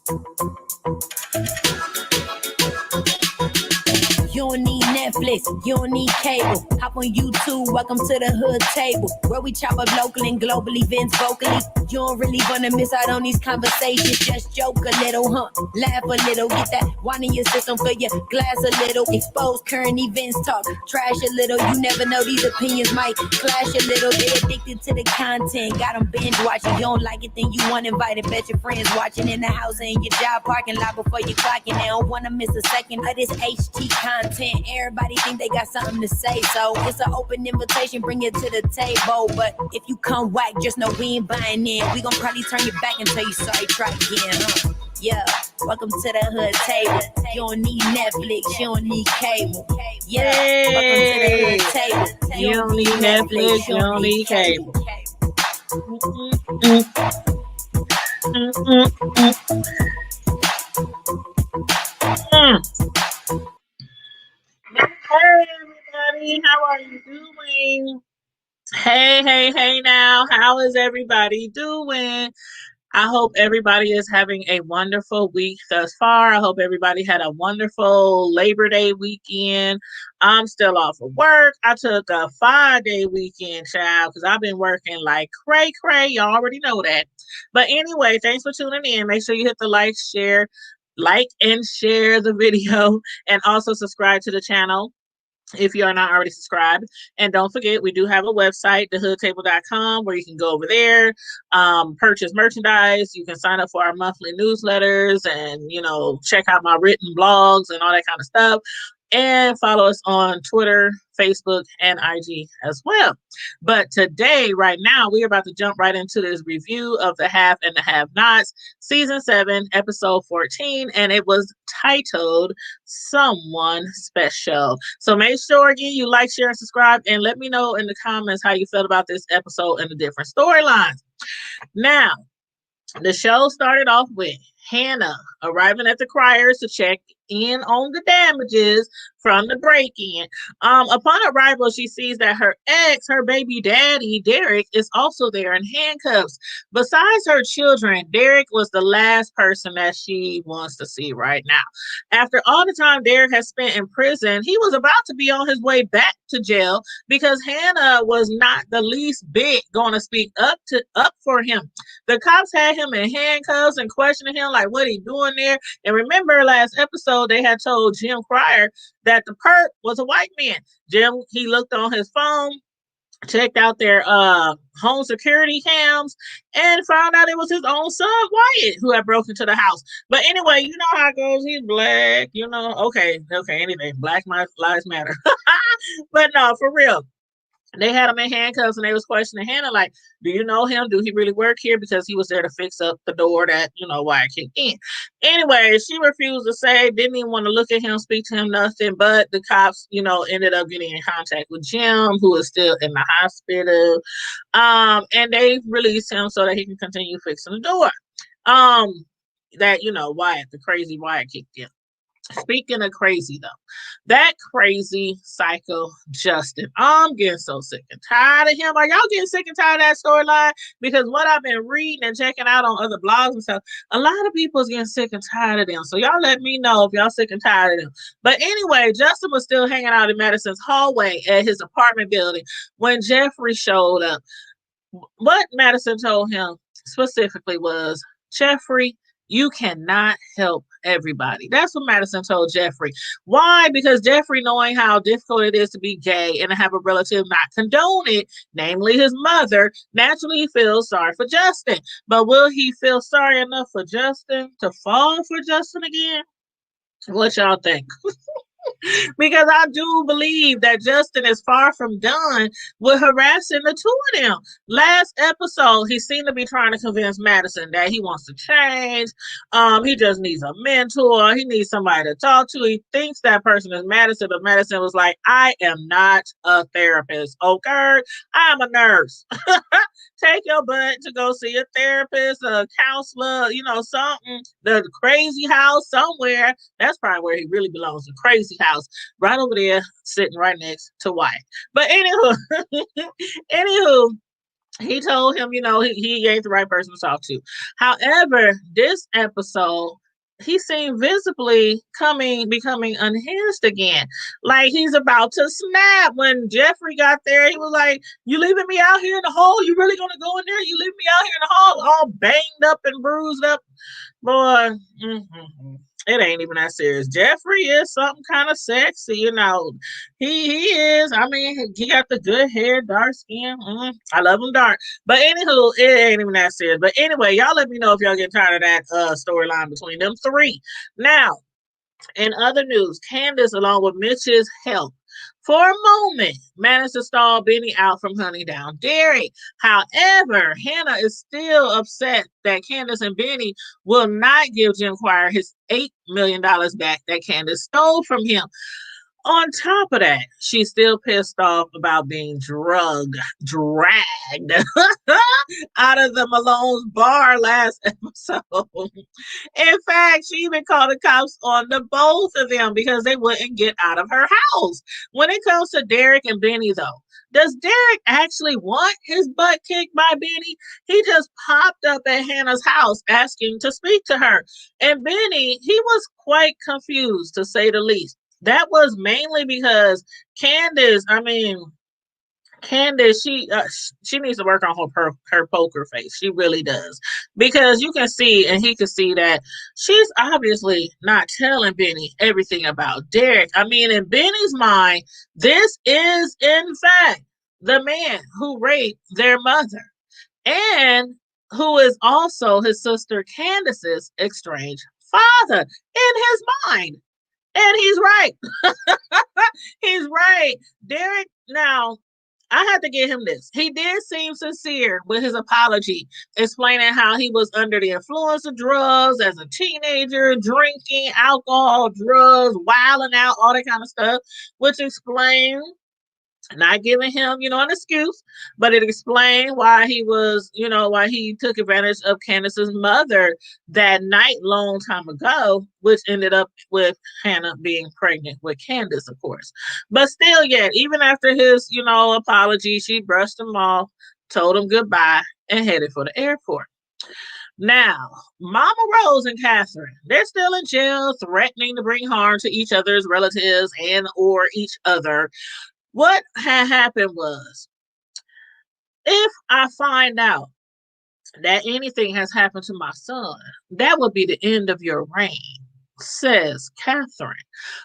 You don't need Netflix, you don't need cable. Hop on YouTube, welcome to the hood table, where we chop up local and global events vocally. You don't really wanna miss out on these conversations. Just joke a little, laugh a little, get that wine in your system, fill your glass a little. Expose current events, talk trash a little. You never know, these opinions might clash a little. They're addicted to the content, got them binge watching. You don't like it, then you want invited. Bet your friends watching in the house and your job parking lot before you clocking. They don't wanna miss a second of this HT content. Everybody think they got something to say, so it's an open invitation, bring it to the table. But if you come whack, just know we ain't buying in. We gon' probably turn your back and tell you sorry, try again, Yeah, welcome to the hood table. You don't need Netflix, you don't need cable. Yeah, welcome to the hood table. You don't need Netflix, you don't need cable. Hey everybody, how are you doing? Hey now, how is everybody doing? I hope everybody is having a wonderful week thus far. I hope everybody had a wonderful Labor Day weekend. I'm still off of work. I took a 5-day weekend, child, because I've been working like cray. Y'all already know that. But anyway, thanks for tuning in. Make sure you hit the like and share the video, and also subscribe to the channel if you are not already subscribed. And don't forget, we do have a website, thehoodtable.com, where you can go over there, purchase merchandise. You can sign up for our monthly newsletters and, check out my written blogs and all that kind of stuff. And follow us on Twitter, Facebook, and IG as well. But today, right now, we're about to jump right into this review of The Have and the Have-Nots, Season 7, Episode 14, and it was titled Someone Special. So make sure, again, you like, share, and subscribe, and let me know in the comments how you felt about this episode and the different storylines. Now, the show started off with Hannah arriving at the Cryers to check in on the damages from the break-in. Upon arrival, she sees that her ex, her baby daddy, Derek, is also there in handcuffs. Besides her children, Derek was the last person that she wants to see right now. After all the time Derek has spent in prison, he was about to be on his way back to jail because Hannah was not the least bit going to speak up for him. The cops had him in handcuffs and questioning him like what he doing there. And remember last episode, they had told Jim Cryer that the perp was a white man. Jim, he looked on his phone, checked out their home security cams, and found out it was his own son, Wyatt, who had broken into the house. But anyway, you know how it goes. He's black, Okay, anyway, Black Lives Matter. But no, for real. They had him in handcuffs and they was questioning Hannah, like, do you know him? Do he really work here? Because he was there to fix up the door that, Wyatt kicked in. Anyway, she refused to say, didn't even want to look at him, speak to him, nothing. But the cops, ended up getting in contact with Jim, who is still in the hospital. And they released him so that he can continue fixing the door. Wyatt, the crazy Wyatt kicked in. Speaking of crazy, though, that crazy psycho Justin, I'm getting so sick and tired of him. Are y'all getting sick and tired of that storyline? Because what I've been reading and checking out on other blogs and stuff, a lot of people's getting sick and tired of them. So y'all let me know if y'all sick and tired of them. But anyway, Justin was still hanging out in Madison's hallway at his apartment building when Jeffrey showed up. What Madison told him specifically was, Jeffrey, you cannot help everybody. That's what Madison told Jeffrey. Why? Because Jeffrey, knowing how difficult it is to be gay and to have a relative not condone it, namely his mother, naturally feels sorry for Justin. But will he feel sorry enough for Justin to fall for Justin again? What y'all think? Because I do believe that Justin is far from done with harassing the two of them. Last episode, he seemed to be trying to convince Madison that he wants to change. He just needs a mentor. He needs somebody to talk to. He thinks that person is Madison, but Madison was like, I am not a therapist, okay? I am a nurse. Take your butt to go see a therapist, a counselor, something. The crazy house somewhere. That's probably where he really belongs, the crazy house. Right over there, sitting right next to Wyatt. But anywho, He told him, he ain't the right person to talk to. However, this episode, he seemed visibly becoming unhinged again. Like he's about to snap. When Jeffrey got there, he was like, "You leaving me out here in the hall? You really gonna go in there? You leaving me out here in the hall all banged up and bruised up?" Boy, it ain't even that serious. Jeffrey is something kind of sexy, He is. I mean, he got the good hair, dark skin. I love him dark. But anywho, it ain't even that serious. But anyway, y'all let me know if y'all get tired of that storyline between them three. Now, in other news, Candace, along with Mitch's help, for a moment, managed to stall Benny out from hunting down Derek. However, Hannah is still upset that Candace and Benny will not give Jim Quire his $8 million back that Candace stole from him. On top of that, she's still pissed off about being dragged out of the Malone's bar last episode. In fact, she even called the cops on the both of them because they wouldn't get out of her house. When it comes to Derek and Benny, though, does Derek actually want his butt kicked by Benny? He just popped up at Hannah's house asking to speak to her. And Benny, he was quite confused, to say the least. That was mainly because Candace, she needs to work on her poker face. She really does, because you can see, and he can see that she's obviously not telling Benny everything about Derek. I mean, in Benny's mind, this is in fact the man who raped their mother, and who is also his sister Candace's estranged father in his mind. And he's right. He's right. Derek, now, I had to give him this. He did seem sincere with his apology, explaining how he was under the influence of drugs as a teenager, drinking alcohol, drugs, wilding out, all that kind of stuff, which explains, not giving him, an excuse, but it explained why why he took advantage of Candace's mother that night long time ago, which ended up with Hannah being pregnant with Candace, of course. But still, yet, even after his, apology, she brushed him off, told him goodbye, and headed for the airport. Now, Mama Rose and Catherine, they're still in jail, threatening to bring harm to each other's relatives and or each other. What had happened was, if I find out that anything has happened to my son, that would be the end of your reign, says Catherine.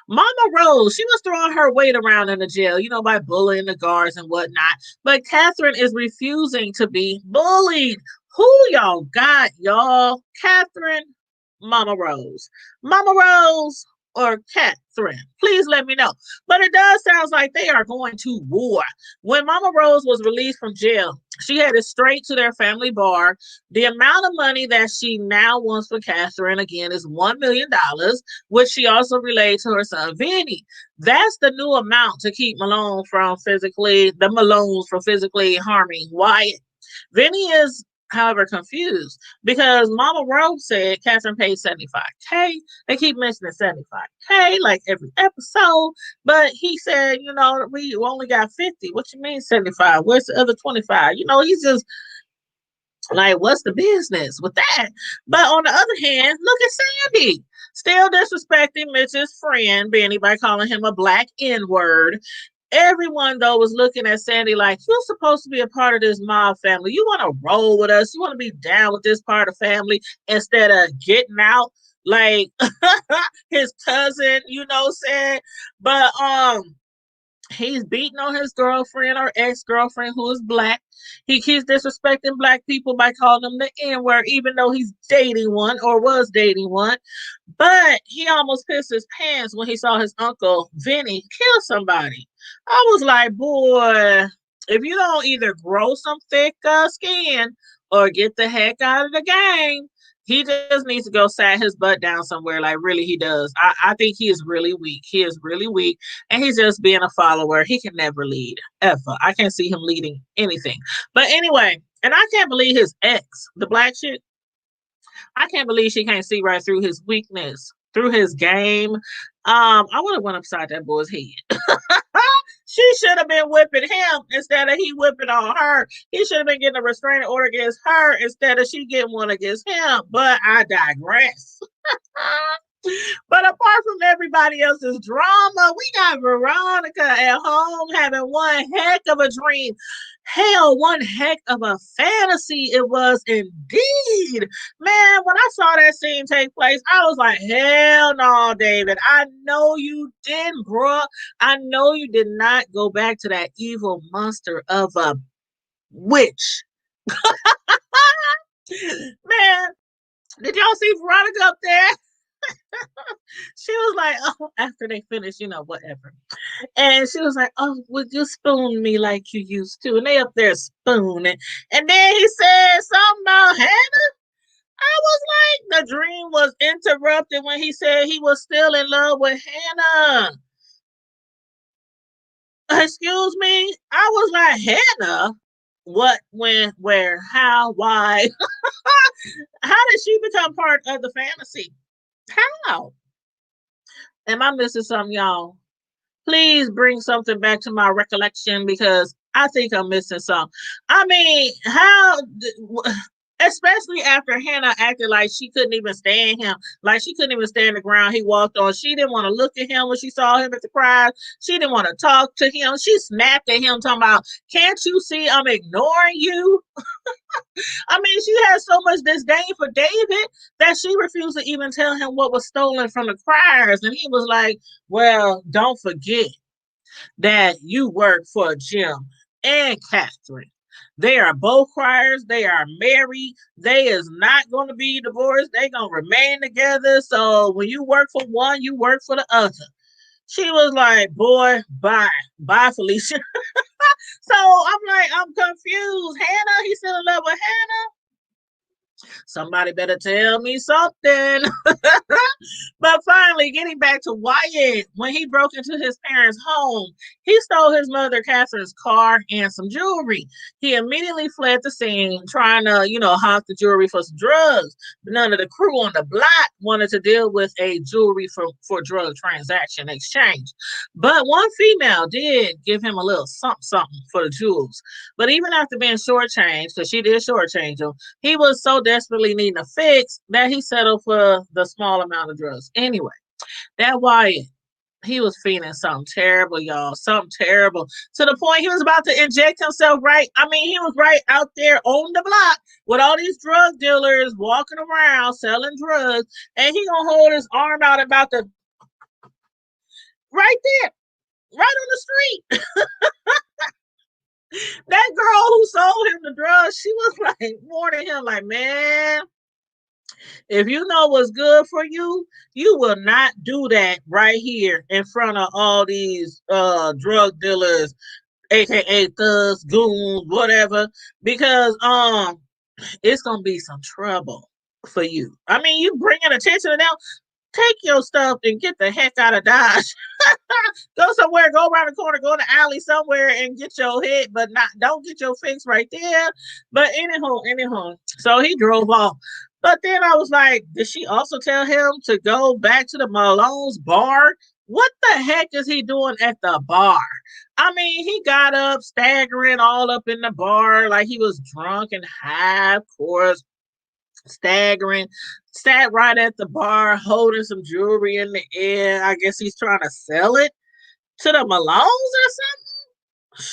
Mama Rose, she was throwing her weight around in the jail, by bullying the guards and whatnot. But Catherine is refusing to be bullied. Who y'all got, y'all? Catherine, Mama Rose. Mama Rose or Catherine? Please let me know. But it does sound like they are going to war. When Mama Rose was released from jail, she headed straight to their family bar. The amount of money that she now wants for Catherine, again, is $1 million, which she also relayed to her son, Vinny. That's the new amount to keep the Malones from physically harming Wyatt. Vinny is, however, confused because Mama Rose said Catherine paid $75K. They keep mentioning $75K like every episode, but he said, we only got 50. What you mean 75? Where's the other 25? He's just like, what's the business with that? But on the other hand, look at Sandy. Still disrespecting Mitch's friend Benny by calling him a black N-word. Everyone, though, was looking at Sandy like, you're supposed to be a part of this mob family. You want to roll with us. You want to be down with this part of family instead of getting out like his cousin, said. But he's beating on his girlfriend or ex-girlfriend who is black. He keeps disrespecting black people by calling them the N-word, even though he's dating one or was dating one. But he almost pissed his pants when he saw his uncle Vinny kill somebody. I was like, boy, if you don't either grow some thick skin or get the heck out of the game, he just needs to go sat his butt down somewhere. Like, really, he does. I think he is really weak. He is really weak. And he's just being a follower. He can never lead, ever. I can't see him leading anything. But anyway, and I can't believe his ex, the black chick, I can't believe she can't see right through his weakness, through his game. I would have went upside that boy's head. She should have been whipping him instead of he whipping on her. He should have been getting a restraining order against her instead of she getting one against him. But I digress. But apart from everybody else's drama, we got Veronica at home having one heck of a dream. Hell, one heck of a fantasy it was indeed. Man, when I saw that scene take place, I was like, hell no, David. I know you didn't, bruh. I know you did not go back to that evil monster of a witch. Man, did y'all see Veronica up there? She was like, oh, after they finished, whatever. And she was like, oh, would you spoon me like you used to? And they up there spooning. And then he said something about Hannah. I was like, the dream was interrupted when he said he was still in love with Hannah. Excuse me? I was like, Hannah? What, when, where, how, why? How did she become part of the fantasy? How? Am I missing something, y'all? Please bring something back to my recollection because I think I'm missing something. I mean, especially after Hannah acted like she couldn't even stand him, like she couldn't even stand the ground he walked on. She didn't want to look at him when she saw him at the crowd. She didn't want to talk to him. She snapped at him, talking about, can't you see I'm ignoring you? I mean, she had so much disdain for David that she refused to even tell him what was stolen from the criers. And he was like, well, don't forget that you work for Jim and Catherine. They are both criers. They are married. They is not going to be divorced. They going to remain together. So when you work for one, you work for the other. She was like, boy, bye. Bye, Felicia. So I'm like, I'm confused. Hannah, he's still in love with Hannah? Somebody better tell me something. But finally, getting back to Wyatt, when he broke into his parents' home, he stole his mother Catherine's car and some jewelry. He immediately fled the scene, trying to, hawk the jewelry for some drugs. But none of the crew on the block wanted to deal with a jewelry for drug transaction exchange. But one female did give him a little something for the jewels. But even after being shortchanged, because she did shortchange him, he was so desperately needing a fix that he settled for the small amount of drugs. Anyway, that Wyatt, he was feeling something terrible, y'all. Something terrible. To the point he was about to inject himself he was right out there on the block with all these drug dealers walking around selling drugs. And he gonna hold his arm out about the right there, right on the street. That girl who sold him the drugs, she was like warning him, like, man, if you know what's good for you, you will not do that right here in front of all these drug dealers, aka thugs, goons, whatever, because it's gonna be some trouble for you. I mean, you bringing attention to them. Take your stuff and get the heck out of Dodge. Go somewhere, go around the corner, go in the alley somewhere and get your hit, but don't get your fix right there. But anyhow, so he drove off. But then I was like, did she also tell him to go back to the Malone's bar? What the heck is he doing at the bar? I mean, he got up, staggering all up in the bar like he was drunk and high, of course, staggering, sat right at the bar, holding some jewelry in the air. I guess he's trying to sell it to the Malones or something.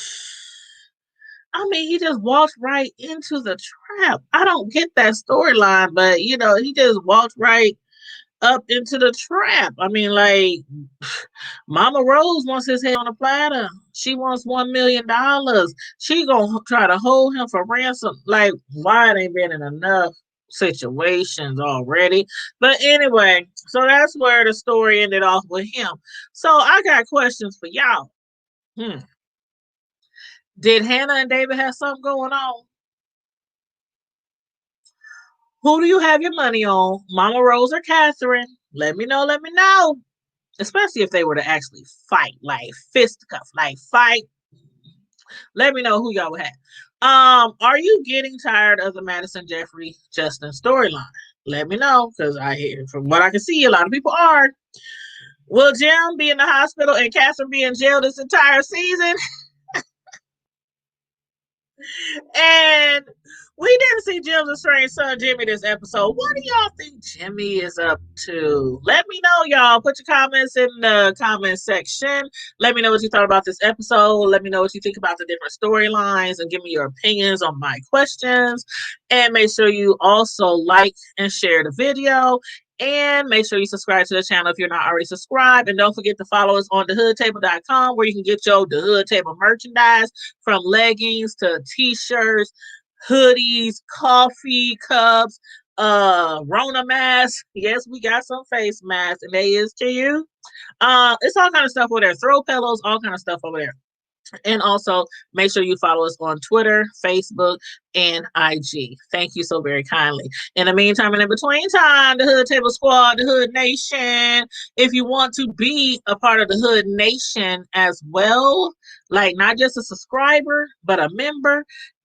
I mean, he just walked right into the trap. I don't get that storyline, but he just walked right up into the trap. I mean, like, Mama Rose wants his head on a platter. She wants $1 million. She gonna try to hold him for ransom. Like, why it ain't been in enough situations already? But anyway, so that's where the story ended off with him. So I got questions for y'all. Did Hannah and David have something going on? Who do you have your money on? Mama Rose or Catherine? Let me know. Especially if they were to actually fight, like fisticuff, like fight. Let me know who y'all would have. Are you getting tired of the Madison Jeffrey Justin storyline? Let me know, because I hear from what I can see, a lot of people are. Will Jim be in the hospital and Catherine be in jail this entire season? And we didn't see Jim's strange son Jimmy this episode. What do y'all think Jimmy is up to? Let me know, y'all. Put your comments in the comment section. Let me know what you thought about this episode. Let me know what you think about the different storylines and give me your opinions on my questions. And make sure you also like and share the video. And make sure you subscribe to the channel if you're not already subscribed. And don't forget to follow us on thehoodtable.com where you can get your The Hood Table merchandise from leggings to t-shirts, hoodies, coffee cups, Rona masks. Yes, we got some face masks, and they is to you. It's all kind of stuff over there. Throw pillows, all kind of stuff over there. And also make sure you follow us on Twitter, Facebook, and IG. Thank you so very kindly. In the meantime and in between time, the Hood Table Squad, the Hood Nation, if you want to be a part of the Hood Nation as well, like not just a subscriber, but a member,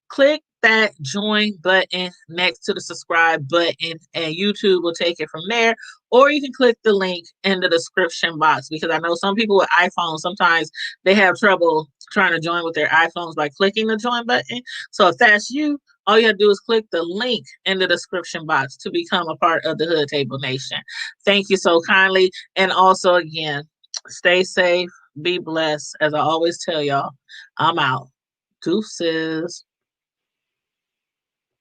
click that join button next to the subscribe button and YouTube will take it from there. Or you can click the link in the description box because I know some people with iPhones, sometimes they have trouble trying to join with their iPhones by clicking the join button. So if that's you, all you have to do is click the link in the description box to become a part of the Hood Table Nation. Thank you so kindly. And also, again, stay safe, be blessed. As I always tell y'all, I'm out. Deuces.